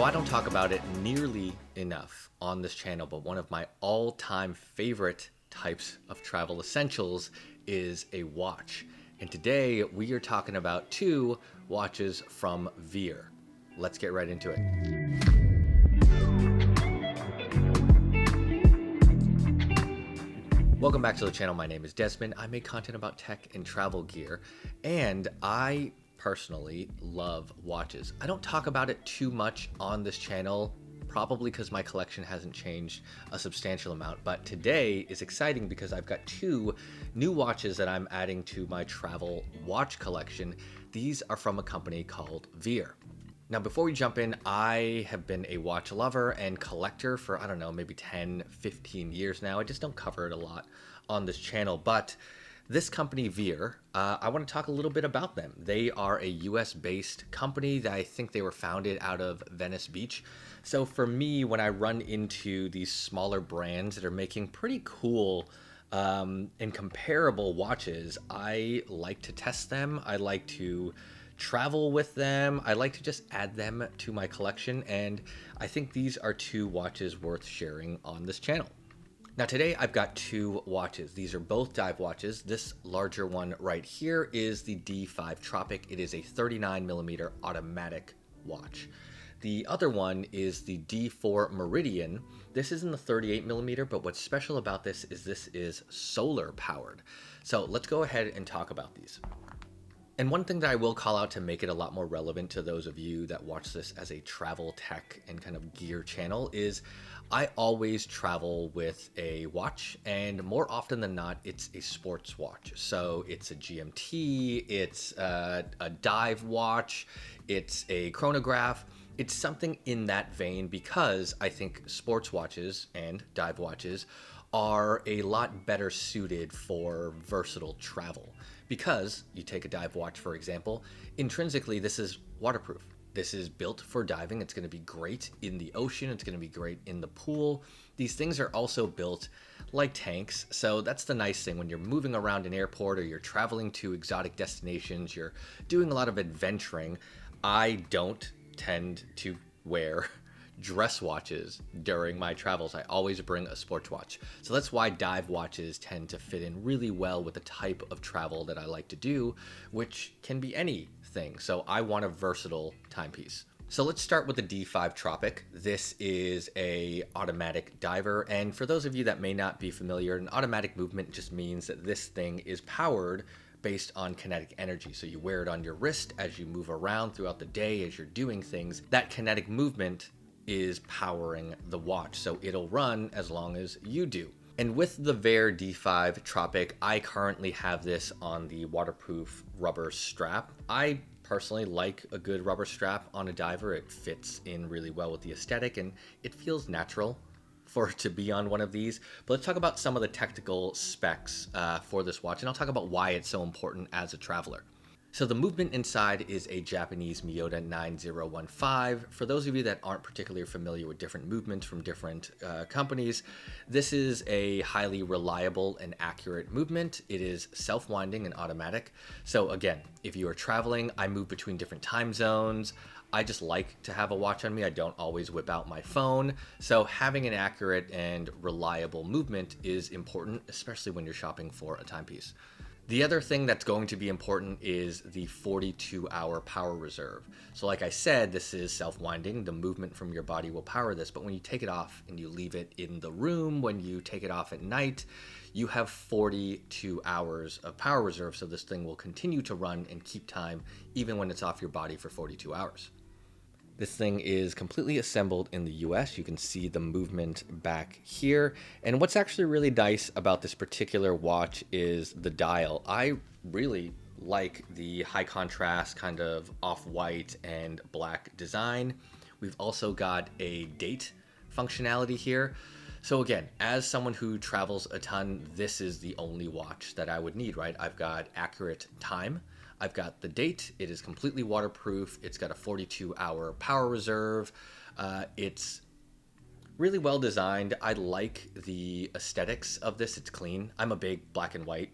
I don't talk about it nearly enough on this channel, but one of my all-time favorite types of travel essentials is a watch. And today we are talking about two watches from Vaer. Let's get right into it. Welcome back to the channel. My name is Desmond. I make content about tech and travel gear, and I personally love watches. I don't talk about it too much on this channel, probably because my collection hasn't changed a substantial amount, but today is exciting because I've got two new watches that I'm adding to my travel watch collection. These are from a company called Vaer. Now, before we jump in, I have been a watch lover and collector for, I don't know, maybe 10, 15 years now. I just don't cover it a lot on this channel, but this company, Vaer, I want to talk a little bit about them. They are a US-based company that I think they were founded out of Venice Beach. So for me, when I run into these smaller brands that are making pretty cool and comparable watches, I like to test them. I like to travel with them. I like to just add them to my collection, and I think these are two watches worth sharing on this channel. Now today I've got two watches. These are both dive watches. This larger one right here is the D5 Tropic. It is a 39mm automatic watch. The other one is the D4 Meridian. This is in the 38mm, but what's special about this is solar powered. So let's go ahead and talk about these. And one thing that I will call out to make it a lot more relevant to those of you that watch this as a travel tech and kind of gear channel is I always travel with a watch, and more often than not, it's a sports watch. So it's a GMT, it's a dive watch, it's a chronograph. It's something in that vein because I think sports watches and dive watches are a lot better suited for versatile travel. Because you take a dive watch, for example, intrinsically this is waterproof. This is built for diving. It's going to be great in the ocean. It's going to be great in the pool. These things are also built like tanks. So that's the nice thing when you're moving around an airport or you're traveling to exotic destinations, you're doing a lot of adventuring. I don't tend to wear dress watches during my travels. I always bring a sports watch. So that's why dive watches tend to fit in really well with the type of travel that I like to do, which can be anything. So I want a versatile timepiece. So let's start with the D5 Tropic. This is a automatic diver, and for those of you that may not be familiar, an automatic movement just means that this thing is powered based on kinetic energy. So you wear it on your wrist as you move around throughout the day as you're doing things. That kinetic movement is powering the watch, so it'll run as long as you do. And with the Vaer D5 Tropic, I currently have this on the waterproof rubber strap. I personally like a good rubber strap on a diver. It fits in really well with the aesthetic and it feels natural for it to be on one of these. But let's talk about some of the technical specs for this watch, and I'll talk about why it's so important as a traveler. So the movement inside is a Japanese Miyota 9015. For those of you that aren't particularly familiar with different movements from different companies, this is a highly reliable and accurate movement. It is self-winding and automatic. So again, if you are traveling, I move between different time zones. I just like to have a watch on me. I don't always whip out my phone. So having an accurate and reliable movement is important, especially when you're shopping for a timepiece. The other thing that's going to be important is the 42-hour power reserve. So like I said, this is self-winding. The movement from your body will power this, but when you take it off and you leave it in the room, when you take it off at night, you have 42 hours of power reserve, so this thing will continue to run and keep time even when it's off your body for 42 hours. This thing is completely assembled in the US. You can see the movement back here. And what's actually really nice about this particular watch is the dial. I really like the high contrast kind of off-white and black design. We've also got a date functionality here. So again, as someone who travels a ton, this is the only watch that I would need, right? I've got accurate time. I've got the date. It is completely waterproof. It's got a 42-hour power reserve. It's really well designed. I like the aesthetics of this. It's clean. I'm a big black and white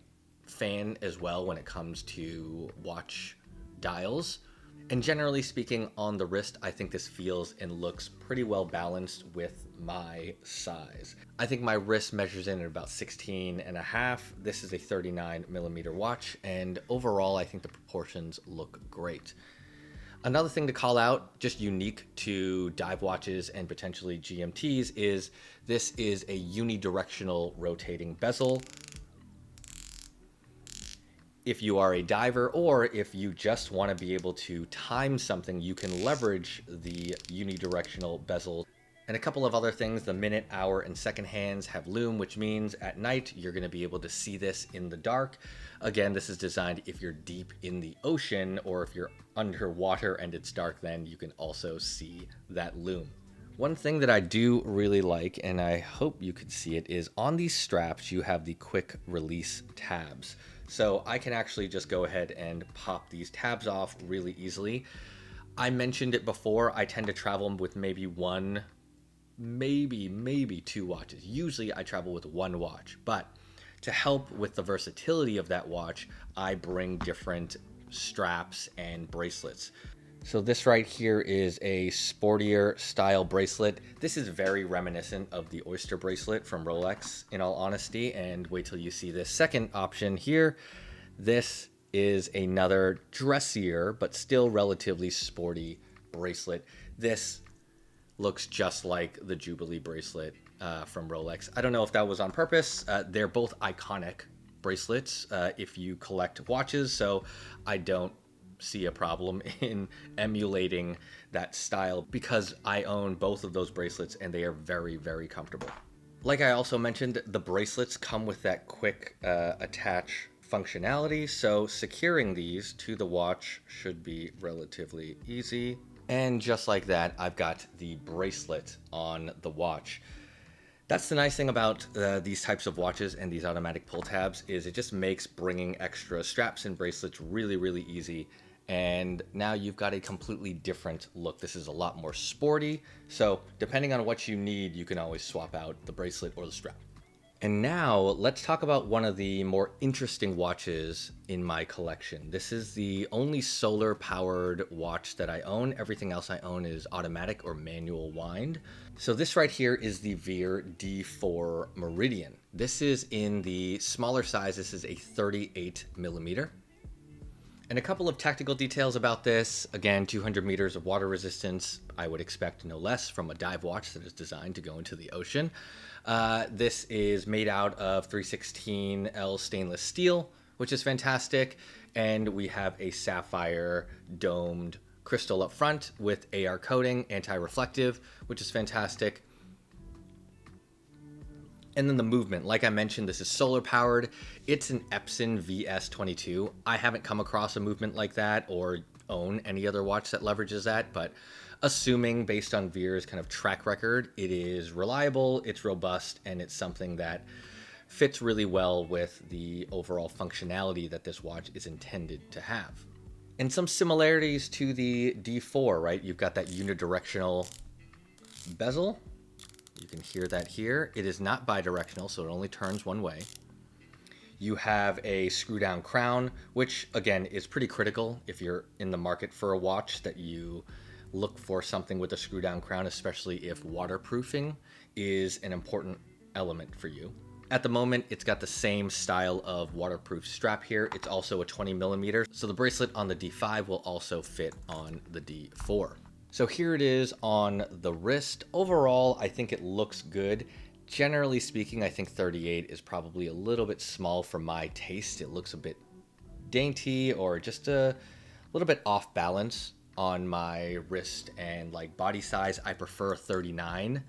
fan as well when it comes to watch dials. And generally speaking, on the wrist, I think this feels and looks pretty well balanced with my size. I think my wrist measures in at about 16 and a half. This is a 39 millimeter watch, and overall, I think the proportions look great. Another thing to call out, just unique to dive watches and potentially GMTs, is this is a unidirectional rotating bezel. If you are a diver, or if you just want to be able to time something, you can leverage the unidirectional bezel. And a couple of other things, the minute, hour, and second hands have lume, which means at night you're going to be able to see this in the dark. Again, this is designed if you're deep in the ocean, or if you're underwater and it's dark, then you can also see that lume. One thing that I do really like, and I hope you could see it, is on these straps you have the quick release tabs. So I can actually just go ahead and pop these tabs off really easily. I mentioned it before, I tend to travel with maybe one, maybe two watches. Usually I travel with one watch, but to help with the versatility of that watch, I bring different straps and bracelets. So this right here is a sportier style bracelet. This is very reminiscent of the Oyster bracelet from Rolex, in all honesty, and wait till you see this second option here. This is another dressier, but still relatively sporty bracelet. This looks just like the Jubilee bracelet from Rolex. I don't know if that was on purpose. They're both iconic bracelets if you collect watches, so I don't see a problem in emulating that style because I own both of those bracelets and they are very, very comfortable. Like I also mentioned, the bracelets come with that quick attach functionality, so securing these to the watch should be relatively easy. And just like that, I've got the bracelet on the watch. That's the nice thing about these types of watches and these automatic pull tabs, is it just makes bringing extra straps and bracelets really, really easy. And now you've got a completely different look. This is a lot more sporty. So depending on what you need, you can always swap out the bracelet or the strap. And now let's talk about one of the more interesting watches in my collection. This is the only solar powered watch that I own. Everything else I own is automatic or manual wind. So this right here is the Vaer D4 Meridian. This is in the smaller size. This is a 38 millimeter. And a couple of technical details about this. Again, 200 meters of water resistance. I would expect no less from a dive watch that is designed to go into the ocean. This is made out of 316L stainless steel, which is fantastic. And we have a sapphire domed crystal up front with AR coating, anti-reflective, which is fantastic. And then the movement, like I mentioned, this is solar powered. It's an Epson VS22. I haven't come across a movement like that or own any other watch that leverages that, but assuming based on Vaer's kind of track record, it is reliable, it's robust, and it's something that fits really well with the overall functionality that this watch is intended to have. And some similarities to the D4, right? You've got that unidirectional bezel. You can hear that here. It is not bidirectional, so it only turns one way. You have a screw down crown, which again is pretty critical if you're in the market for a watch, that you look for something with a screw down crown, especially if waterproofing is an important element for you. At the moment, it's got the same style of waterproof strap here. It's also a 20 millimeter, so the bracelet on the D5 will also fit on the D4. So here it is on the wrist. Overall, I think it looks good. Generally speaking, I think 38 is probably a little bit small for my taste. It looks a bit dainty or just a little bit off balance on my wrist and like body size. I prefer 39.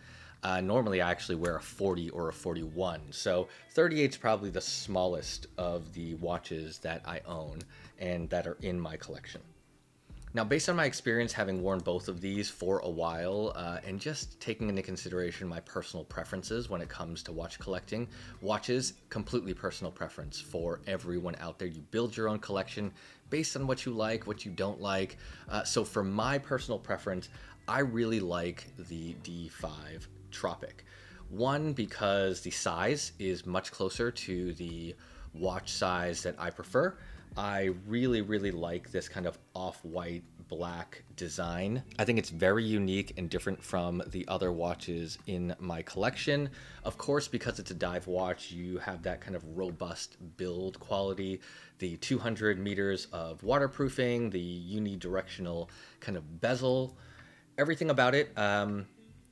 Normally I actually wear a 40 or a 41. So 38 is probably the smallest of the watches that I own and that are in my collection. Now, based on my experience having worn both of these for a while, and just taking into consideration my personal preferences when it comes to watch collecting, watches, completely personal preference for everyone out there. You build your own collection based on what you like, what you don't like. So for my personal preference, I really like the D5 Tropic. One, because the size is much closer to the watch size that I prefer. I really, really like this kind of off-white black design. I think it's very unique and different from the other watches in my collection. Of course, because it's a dive watch, you have that kind of robust build quality, the 200 meters of waterproofing, the unidirectional kind of bezel. Everything about it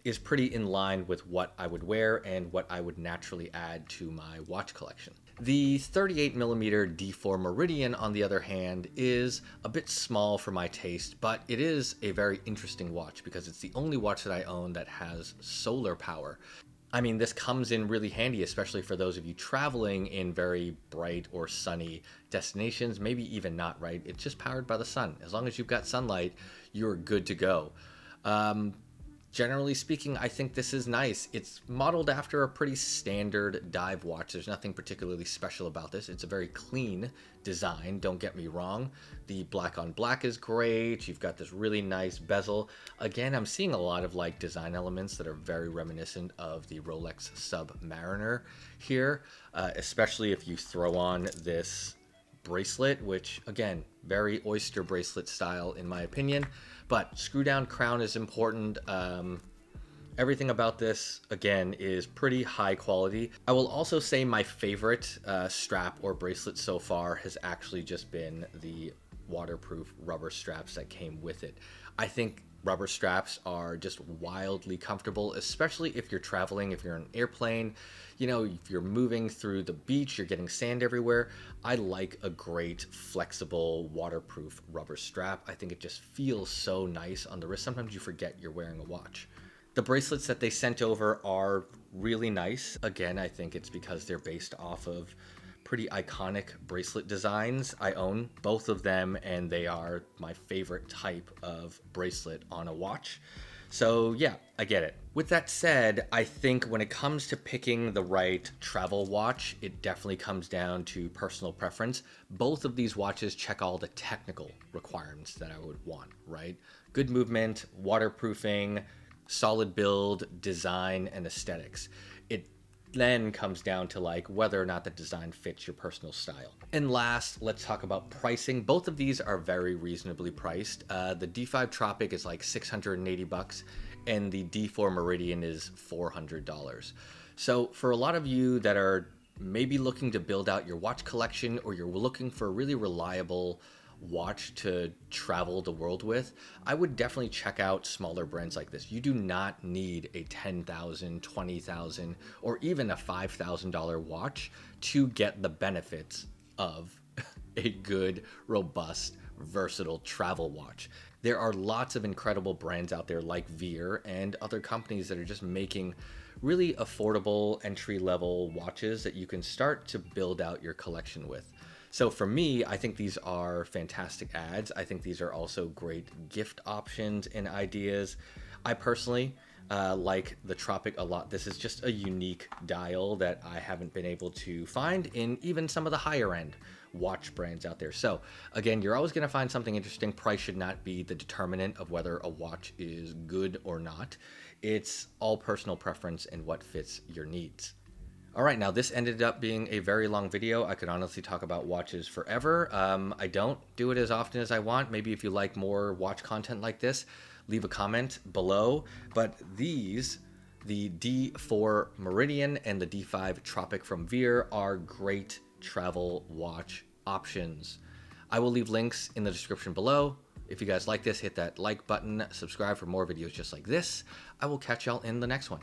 is pretty in line with what I would wear and what I would naturally add to my watch collection. The 38mm D4 Meridian, on the other hand, is a bit small for my taste, but it is a very interesting watch because it's the only watch that I own that has solar power. I mean, this comes in really handy, especially for those of you traveling in very bright or sunny destinations, maybe even not, right? It's just powered by the sun. As long as you've got sunlight, you're good to go. Generally speaking, I think this is nice. It's modeled after a pretty standard dive watch. There's nothing particularly special about this. It's a very clean design, don't get me wrong. The black on black is great. You've got this really nice bezel. Again, I'm seeing a lot of like design elements that are very reminiscent of the Rolex Submariner here, especially if you throw on this bracelet, which again, very oyster bracelet style in my opinion, but screw down crown is important. Everything about this again is pretty high quality. I will also say my favorite strap or bracelet so far has actually just been the waterproof rubber straps that came with it. I think rubber straps are just wildly comfortable, especially if you're traveling, if you're on an airplane, you know, if you're moving through the beach, you're getting sand everywhere. I like a great flexible waterproof rubber strap. I think it just feels so nice on the wrist. Sometimes you forget you're wearing a watch. The bracelets that they sent over are really nice. Again, I think it's because they're based off of pretty iconic bracelet designs. I own both of them and they are my favorite type of bracelet on a watch. So yeah, I get it. With that said, I think when it comes to picking the right travel watch, it definitely comes down to personal preference. Both of these watches check all the technical requirements that I would want, right? Good movement, waterproofing, solid build, design, and aesthetics. It then comes down to like whether or not the design fits your personal style. And last, let's talk about pricing. Both of these are very reasonably priced. The D5 Tropic is like $680 and the D4 Meridian is $400. So for a lot of you that are maybe looking to build out your watch collection, or you're looking for a really reliable watch to travel the world with, I would definitely check out smaller brands like this. You do not need a $10,000, $20,000, or even a $5,000 watch to get the benefits of a good, robust, versatile travel watch. There are lots of incredible brands out there like Vaer and other companies that are just making really affordable entry-level watches that you can start to build out your collection with. So for me, I think these are fantastic ads. I think these are also great gift options and ideas. I personally like the Tropic a lot. This is just a unique dial that I haven't been able to find in even some of the higher end watch brands out there. So again, you're always going to find something interesting. Price should not be the determinant of whether a watch is good or not. It's all personal preference and what fits your needs. All right, now this ended up being a very long video. I could honestly talk about watches forever. I don't do it as often as I want. Maybe if you like more watch content like this, leave a comment below. But these, the D4 Meridian and the D5 Tropic from Vaer, are great travel watch options. I will leave links in the description below. If you guys like this, hit that like button, subscribe for more videos just like this. I will catch y'all in the next one.